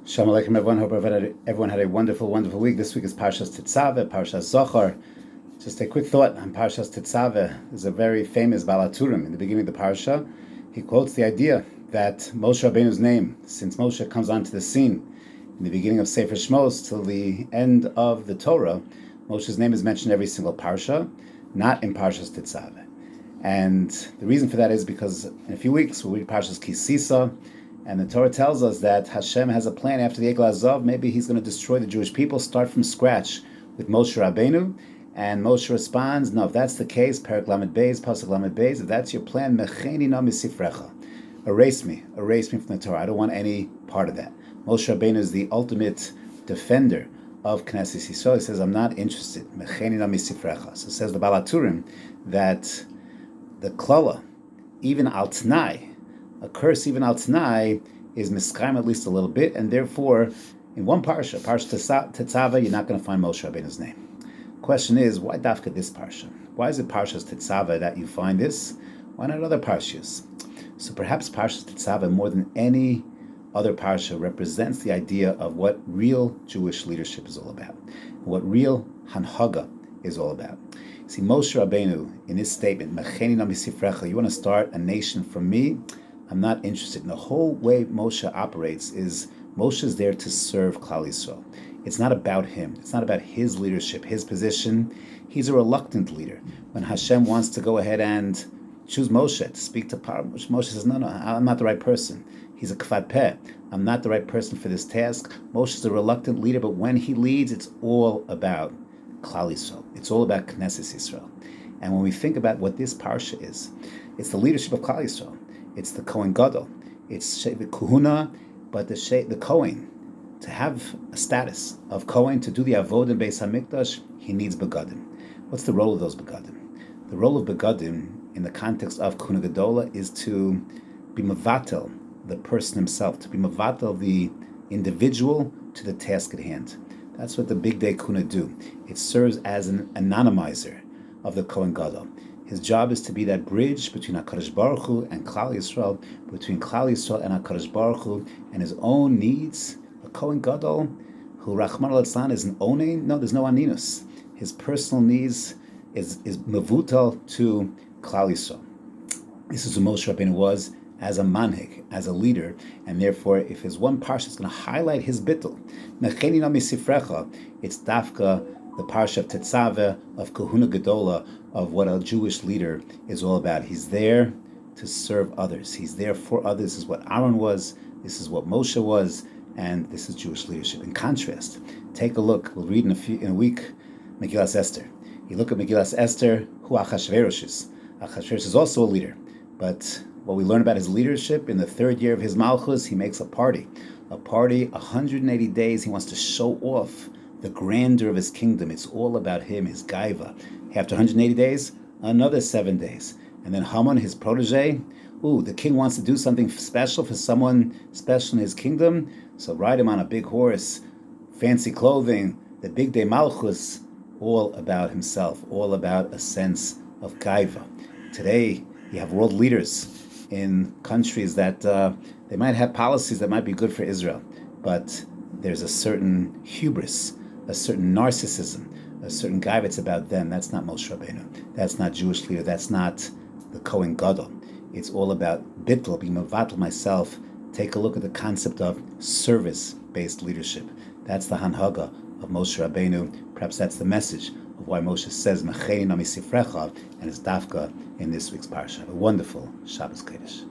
Shalom Aleichem, everyone. Hope everyone had a wonderful, wonderful week. This week is Parshas Tetzaveh, Parshas Zohar. Just a quick thought on Parshas Tetzaveh. There's a very famous Baal HaTurim in the beginning of the Parsha. He quotes the idea that Moshe Rabbeinu's name, since Moshe comes onto the scene in the beginning of Sefer Shmos till the end of the Torah, Moshe's name is mentioned every single Parsha, not in Parshas Tetzaveh. And the reason for that is because in a few weeks we'll read Parshas Kisisa, and the Torah tells us that Hashem has a plan after the Egel Azov. Maybe he's going to destroy the Jewish people, start from scratch with Moshe Rabbeinu. And Moshe responds, no, if that's the case, Perek Lamed Beis, Pasuk Lamed Beis, if that's your plan, Mecheni na misifrecha. Erase me from the Torah. I don't want any part of that. Moshe Rabbeinu is the ultimate defender of Knesset Yisrael. He says, I'm not interested. Mecheni na misifrecha. So says the Baal HaTurim that the klala, even al T'nai, a curse even al T'nai, is miskaim at least a little bit, and therefore, in one parsha, Tetzaveh, you're not going to find Moshe Rabbeinu's name. Question is, why dafka this parsha? Why is it Parshas Tetzaveh that you find this? Why not other parshas? So perhaps Parshas Tetzaveh, more than any other parsha, represents the idea of what real Jewish leadership is all about, what real hanhaga is all about. See, Moshe Rabbeinu, in his statement, Mecheni na misifrecha, you want to start a nation from me? I'm not interested. And the whole way Moshe operates is Moshe is there to serve Klal Yisrael. It's not about him. It's not about his leadership, his position. He's a reluctant leader. When Hashem wants to go ahead and choose Moshe to speak to Paro, Moshe says, no, I'm not the right person. He's a kvad peh. I'm not the right person for this task. Moshe is a reluctant leader, but when he leads, it's all about Klal Yisrael. It's all about Knesset Yisrael. And when we think about what this parsha is, it's the leadership of Klal Yisrael. It's the Kohen Gadol. It's the Kuhuna, but the Kohen, to have a status of Kohen, to do the Avod in Beis HaMikdash, he needs Begadim. What's the role of those Begadim? The role of Begadim, in the context of Kuhuna Gadola, is to be Mevatel, the person himself, to be Mevatel, the individual, to the task at hand. That's what the Big Day Kuhuna do. It serves as an anonymizer of the Kohen Gadol. His job is to be that bridge between HaKadosh Baruch Hu and Klal Yisrael, between Klal Yisrael and HaKadosh Baruch Hu, and his own needs. A Kohen Gadol, who Rachman al-Atzlan is an onein, no, there's no aninus. His personal needs is mevutal to Klal Yisrael. This is who Moshe Rabbeinu was as a manhig, as a leader, and therefore, if there's one parsha that's going to highlight his bittul, Mecheni na misifrecha, it's dafka, the parsha of Tetzaveh, of Kahuna Gedola, of what a Jewish leader is all about. He's there to serve others. He's there for others. This is what Aaron was. This is what Moshe was. And this is Jewish leadership. In contrast, take a look. We'll read in a week Megillas Esther. You look at Megillas Esther, who Achashverosh is. Achashverosh is also a leader. But what we learn about his leadership, in the third year of his Malchus, he makes a party. 180 days. He wants to show off the grandeur of his kingdom. It's all about him, his gaiva. After 180 days, another 7 days. And then Haman, his protege, the king wants to do something special for someone special in his kingdom, so ride him on a big horse, fancy clothing, the big day malchus, all about himself, all about a sense of gaiva. Today, you have world leaders in countries that they might have policies that might be good for Israel, but there's a certain hubris, a certain narcissism, a certain guy that's about them. That's not Moshe Rabbeinu. That's not Jewish leader. That's not the Kohen Gadol. It's all about bittul, being mevatel myself. Take a look at the concept of service-based leadership. That's the hanhaga of Moshe Rabbeinu. Perhaps that's the message of why Moshe says Mecheni na misifrecha and is dafka in this week's parsha. A wonderful Shabbos Kodesh.